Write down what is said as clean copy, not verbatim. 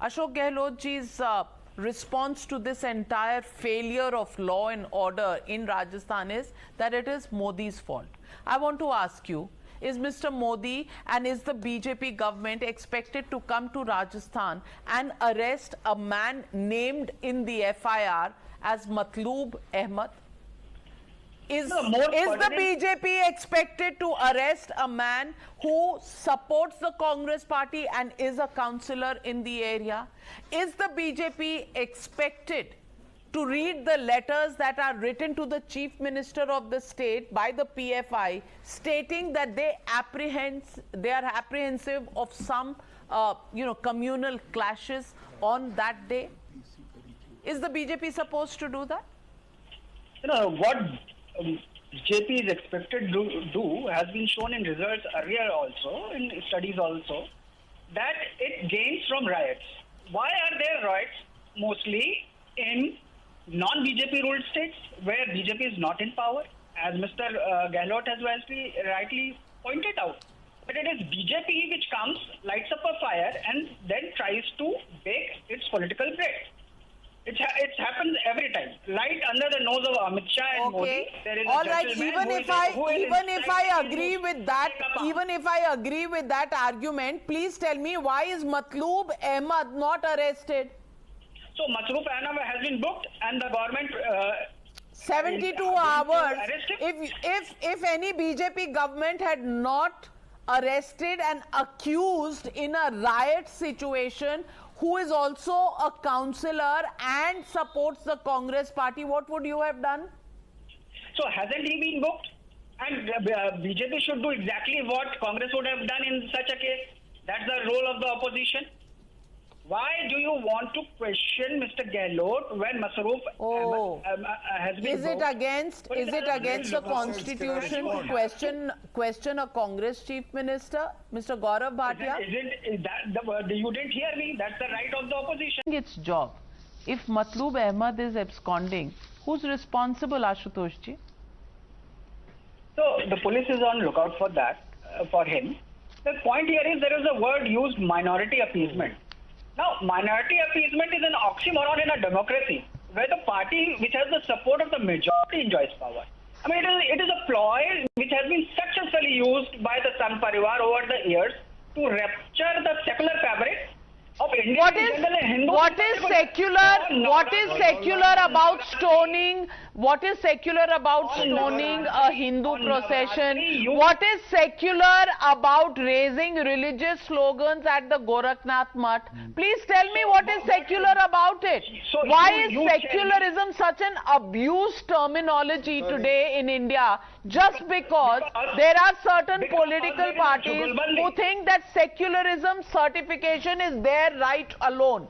Ashok Gehlot ji's response to this entire failure of law and order in Rajasthan is that it is Modi's fault. I want to ask you, is Mr. Modi and is the BJP government expected to come to Rajasthan and arrest a man named in the FIR as Matloob Ahmed? Is the BJP expected to arrest a man who supports the Congress party and is a councillor in the area? Is the BJP expected to read the letters that are written to the Chief Minister of the state by the PFI stating that they are apprehensive of some communal clashes on that day? Is the BJP supposed to do that? What JP is expected to do has been shown in results earlier also, in studies also, that it gains from riots. Why are there riots? Mostly in non-BJP ruled states where BJP is not in power, as Mr. Gehlot has rightly pointed out. But it is BJP which comes, lights up a fire and then tries to bake its political bread. It happens every time, right under the nose of Amit Shah and Modi. There is all right. Even if I agree with that argument, please tell me, why is Matloob Ahmed not arrested? So Matloob Ahmed has been booked, and the government 72 hours. If any BJP government had not arrested and accused in a riot situation who is also a councillor and supports the Congress party, what would you have done? So hasn't he been booked? And BJP should do exactly what Congress would have done in such a case. That's the role of the opposition. Why do you want to question Mr. Gehlot when Masroor has been Is it against the constitution to question a Congress chief minister, Mr. Gaurav Bhatia? You didn't hear me. That's the right of the opposition. Its job. If Matloob Ahmed is absconding, who's responsible, Ashutosh ji? So the police is on lookout for that, for him. The point here is there is a word used, minority appeasement. Now, minority appeasement is an oxymoron in a democracy where the party which has the support of the majority enjoys power. I mean, it is a ploy which has been successfully used by the Sangh Parivar over the years to rupture the secular fabric of India. What is secular about stoning? What is secular about stoning a Hindu procession? What is secular about raising religious slogans at the Gorakhnath Mutt? Please tell me what is secular about it. Why is secularism such an abused terminology today in India? Just because there are certain political parties who think that secularism certification is their right alone.